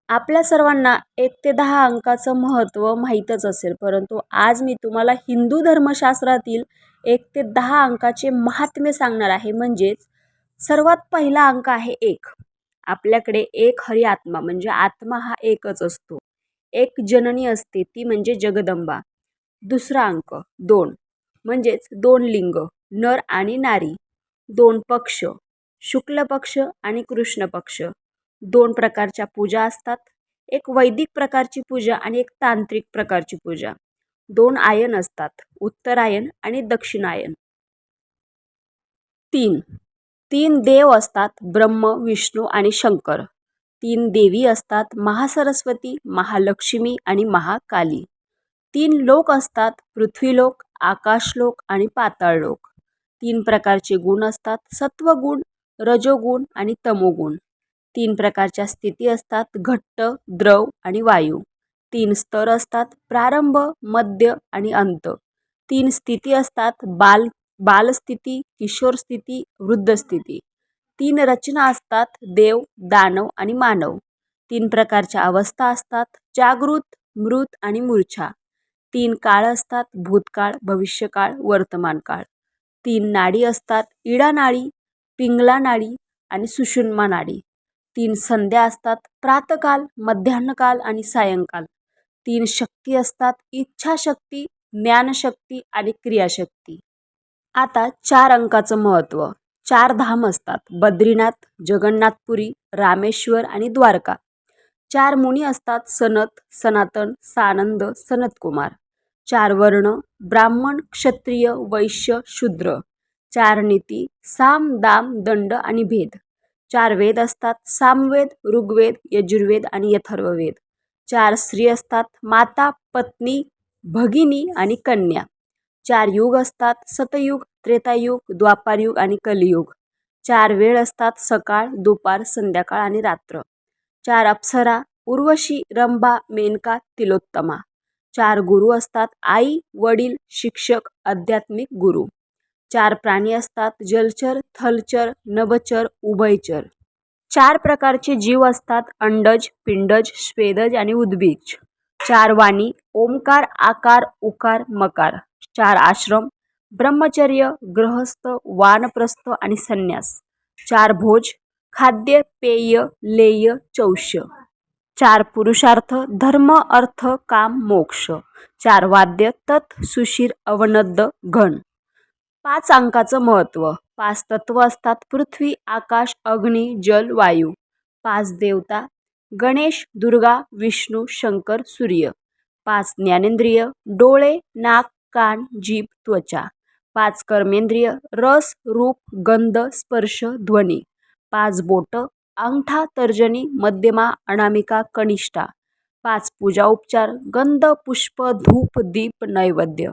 आपल्या सर्वांना 1 ते 10 अंकाचं महत्त्व माहीतच असेल, परंतु आज मी तुम्हाला हिंदू धर्मशास्त्रातील 1 ते 10 अंकाचे महात्म्य सांगणार आहे. म्हणजेच सर्वात पहिला अंक आहे 1. आपल्याकडे एक हरी आत्मा म्हणजे आत्मा हा एकच असतो. एक जननी असते ती म्हणजे जगदंबा. दुसरा अंक 2 म्हणजेच 2 लिंग, नर आणि नारी. 2 पक्ष, शुक्ल पक्ष आणि कृष्ण पक्ष. 2 प्रकारच्या पूजा असतात. एक वैदिक प्रकारची पूजा आणि एक तांत्रिक प्रकारची पूजा. 2 आयन असतात, उत्तरायण आणि दक्षिणायन. 3 देव असतात, ब्रह्म, विष्णू आणि शंकर. 3 देवी असतात, महासरस्वती, महालक्ष्मी आणि महाकाली. 3 लोक असतात, पृथ्वीलोक, आकाशलोक आणि पाताळलोक. 3 प्रकारचे गुण असतात, सत्वगुण, रजोगुण आणि तमोगुण. 3 प्रकारच्या स्थिती असतात, घट्ट, द्रव आणि वायू. 3 स्तर असतात, प्रारंभ, मध्य आणि अंत. 3 स्थिती असतात, बालस्थिती, किशोर स्थिती, वृद्ध स्थिती. 3 रचना असतात, देव, दानव आणि मानव. 3 प्रकारच्या अवस्था असतात, जागृत, मृत आणि मूर्छा. 3 काळ असतात, भूतकाळ, भविष्यकाळ, वर्तमान काळ. 3 नाडी असतात, इडा नाडी, पिंगला नाडी आणि सुषुम्ना नाडी. 3 संध्या असतात, प्रातःकाल, मध्यान्हकाल आणि सायंकाल. 3 शक्ती असतात, इच्छाशक्ती, ज्ञानशक्ती आणि क्रियाशक्ती. आता 4 अंकाचं महत्त्व. 4 धाम असतात, बद्रीनाथ, जगन्नाथपुरी, रामेश्वर आणि द्वारका. 4 मुनी असतात, सनत, सनातन, सानंद, सनतकुमार. 4 वर्ण, ब्राह्मण, क्षत्रिय, वैश्य, शूद्र. 4 नीती, साम, दाम, दंड आणि भेद. 4 वेद असतात, सामवेद, ऋग्वेद, यजुर्वेद आणि अथर्ववेद. 4 स्त्री असतात, माता, पत्नी, भगिनी आणि कन्या. 4 युग असतात, सतयुग, त्रेतायुग, द्वापारयुग आणि कलियुग. 4 वेळ असतात, सकाळ, दुपार, संध्याकाळ आणि रात्र. 4 अप्सरा, उर्वशी, रंभा, मेनका, तिलोत्तमा. 4 गुरु असतात, आई, वडील, शिक्षक, आध्यात्मिक गुरु. 4 प्राणी असतात, जलचर, थलचर, नभचर, उभयचर. 4 प्रकारचे जीव असतात, अंडज, पिंडज, स्वेदज आणि उद्भिज. 4 वाणी, ओमकार, आकार, उकार, मकार. 4 आश्रम, ब्रह्मचर्य, गृहस्थ, वानप्रस्थ आणि संन्यास. 4 भोज, खाद्य, पेय, लेय, चौष्य. 4 पुरुषार्थ, धर्म, अर्थ, काम, मोक्ष. 4 वाद्य, तत्, सुशीर, अवनद्द, घन. 5 अंकाचं महत्त्व. 5 तत्व असतात, पृथ्वी, आकाश, अग्नी, जल, वायू. 5 देवता, गणेश, दुर्गा, विष्णू, शंकर, सूर्य. 5 ज्ञानेंद्रिय, डोळे, नाक, कान, जीभ, त्वचा. 5 कर्मेंद्रिय, रस, रूप, गंध, स्पर्श, ध्वनी. 5 बोट, अंगठा, तर्जनी, मध्यमा, अनामिका, कनिष्ठा. 5 पूजा उपचार, गंध, पुष्प, धूप, दीप, नैवेद्य.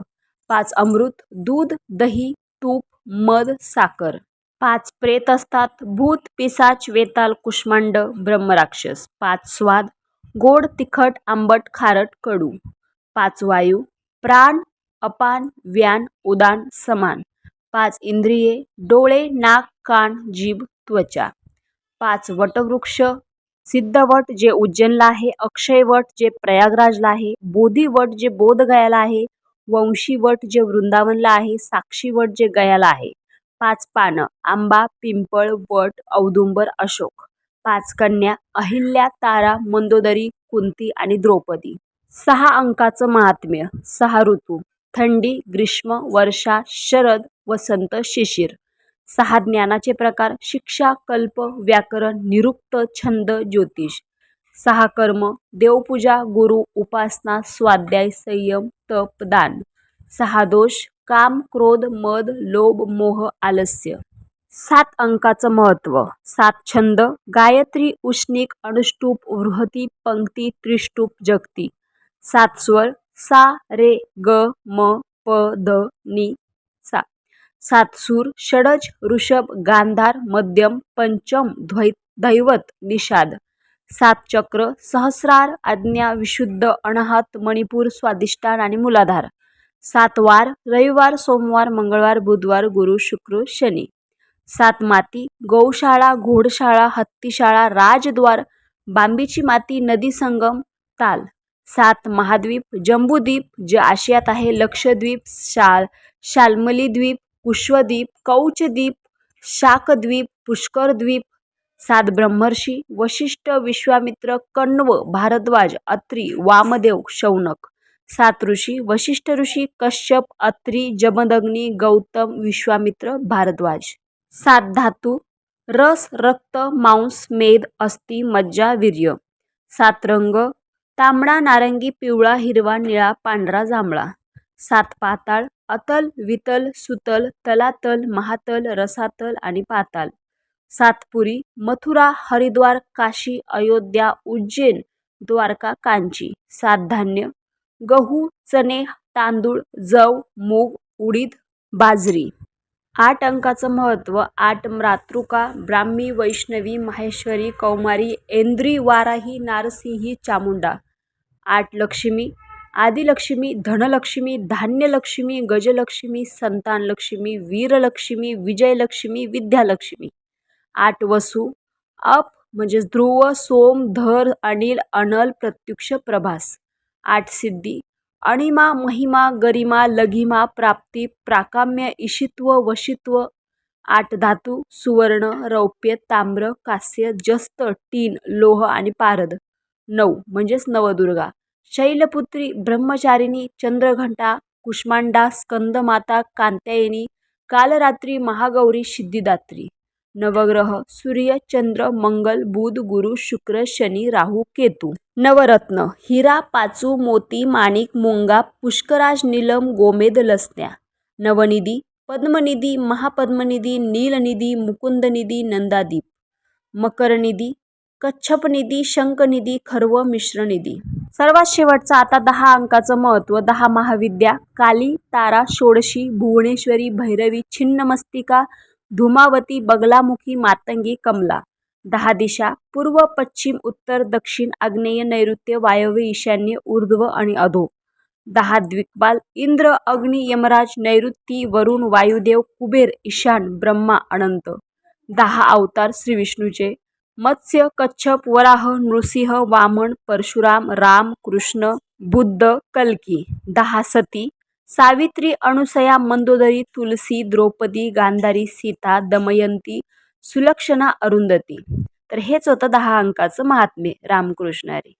5 अमृत, दूध, दही, तूप, मध, साखर. 5 प्रेत असतात, भूत, पिशाच, वेताल, कुष्मांड, ब्रह्मराक्षस. 5 स्वाद, गोड, तिखट, आंबट, खारट, कडू. 5 वायू, प्राण, अपान, व्यान, उदान, समान. 5 इंद्रिये, डोळे, नाक, कान, जीभ, त्वचा. 5 वटवृक्ष, सिद्धवट जे उज्जैनला आहे, अक्षयवट जे प्रयागराजला आहे, बोधिवट जे बोधगयाला आहे, वंशीवट जे वृंदावनला आहे, साक्षीवट जे गयाला आहे. 5 पानं, आंबा, पिंपळ, वट, औदुंबर, अशोक. 5 कन्या, अहिल्या, तारा, मंदोदरी, कुंती आणि द्रौपदी. 6 अंकाचं महात्म्य. 6 ऋतू, थंडी, ग्रीष्म, वर्षा, शरद, वसंत, शिशिर. 6 ज्ञानाचे प्रकार, शिक्षा, कल्प, व्याकरण, निरुक्त, छंद, ज्योतिष. 6 कर्म, देवपूजा, गुरु, उपासना, स्वाध्याय, संयम, तप, दान. 6 दोष, काम, क्रोध, मद, लोभ, मोह, आलस्य. 7 अंकाचं महत्त्व. 7 छंद, गायत्री, उष्णिक, अनुष्टुप, वृहती, पंक्ती, त्रिष्टुप, जगती. 7 स्वर, सा, रे, ग, म, प, ध, नि, सा. 7 सूर, षडज, ऋषभ, गांधार, मध्यम, पंचम, दैवत, निषाद. 7 चक्र, सहस्रार, आज्ञा, विशुद्ध, अनाहत, मणिपूर, स्वादिष्टान आणि मूलाधार. 7 वार, रविवार, सोमवार, मंगळवार, बुधवार, गुरु, शुक्र, शनी. 7 माती, गौशाळा, घोडशाळा, हत्तीशाळा, राजद्वार, बांबीची माती नदी संगम ताल. 7 महाद्वीप जम्बूद्वीप जे आशियात आहे, लक्षद्वीप, शाल्मली द्वीप, कुश्वद्वीप, कौचद्वीप, शाकद्वीप, पुष्कर द्वीप. 7 ब्रह्मर्षी वशिष्ठ, विश्वामित्र, कण्व, भारद्वाज, अत्री, वामदेव, शौनक. 7 ऋषी वशिष्ठ ऋषी, कश्यप, अत्री, जमदग्नी, गौतम, विश्वामित्र, भारद्वाज. 7 धातू रस, रक्त, मांस, मेद, अस्थि, मज्जा, वीर्य. 7 रंग तांबडा, नारंगी, पिवळा, हिरवा, निळा, पांढरा, जांभळा. 7 पाताळ अतल, वितल, सुतल, तलातल, महातल, रसातल आणि पाताल. 7 पुरी मथुरा, हरिद्वार, काशी, अयोध्या, उज्जैन, द्वारका, कांची. 7 धान्य गहू, चणे, तांदूळ, जव, मूग, उडीद, बाजरी. 8 अंकाचं महत्त्व. 8 मातृका ब्राह्मी, वैष्णवी, माहेश्वरी, कौमारी, ऐंद्री, वाराही, नारसिंही, चामुंडा. 8 लक्ष्मी आदिलक्ष्मी, धनलक्ष्मी, धान्यलक्ष्मी, गजलक्ष्मी, संतानलक्ष्मी, वीरलक्ष्मी, विजयलक्ष्मी, विद्यालक्ष्मी. 8 वसू अप म्हणजे ध्रुव, सोम, धर, अनिल, अनल, प्रत्युक्ष, प्रभास. 8 सिद्धी अणिमा, महिमा, गरिमा, लघिमा, प्राप्ती, प्राकाम्य, ईशित्व, वशित्व. 8 धातू सुवर्ण, रौप्य, ताम्र, कांस्य, जस्त, टीन, लोह आणि पारद. 9 म्हणजेच नवदुर्गा. शैलपुत्री, ब्रह्मचारिणी, चंद्रघंटा, कुष्मांडा, स्कंदमाता, कात्यायनी, कालरात्री, महागौरी, सिद्धिदात्री. नवग्रह सूर्य, चंद्र, मंगल, बुध, गुरु, शुक्र, शनी, राहू, केतू. नवरत्न हिरा, पाचू, मोती, माणिक, मुंगा, पुष्कराज, नीलम, गोमेद, लसण्या. नवनिधी पद्मनिधी, महापद्मनिधी, नीलनिधी, मुकुंदनिधी, नंदादीप. मकरनिधी, कच्छपनिधी, शंखनिधी, खर्व, मिश्रनिधी. सर्वात शेवटचं आता 10 अंकाचं महत्त्व. 10 महाविद्या काली, तारा, षोडशी, भुवनेश्वरी, भैरवी, छिन्नमस्तिका, धूमावती, बगलामुखी, मातंगी, कमला. 10 दिशा पूर्व, पश्चिम, उत्तर, दक्षिण, आग्नेय, नैऋत्य, वायव्य, ईशान्य, ऊर्ध्व आणि अधो. 10 दिक्पाल इंद्र, अग्नी, यमराज, नैऋती, वरुण, वायुदेव, कुबेर, ईशान, ब्रह्मा, अनंत. 10 अवतार श्री विष्णूचे मत्स्य, कच्छप, वराह, नृसिंह, वामन, परशुराम, राम, कृष्ण, बुद्ध, कल्की. 10 सती सावित्री, अनुसया, मंदोदरी, तुलसी, द्रौपदी, गांधारी, सीता, दमयंती, सुलक्षणा, अरुंधती. तर हेच होतं 10 अंकाचं महात्म्य. रामकृष्ण हरी.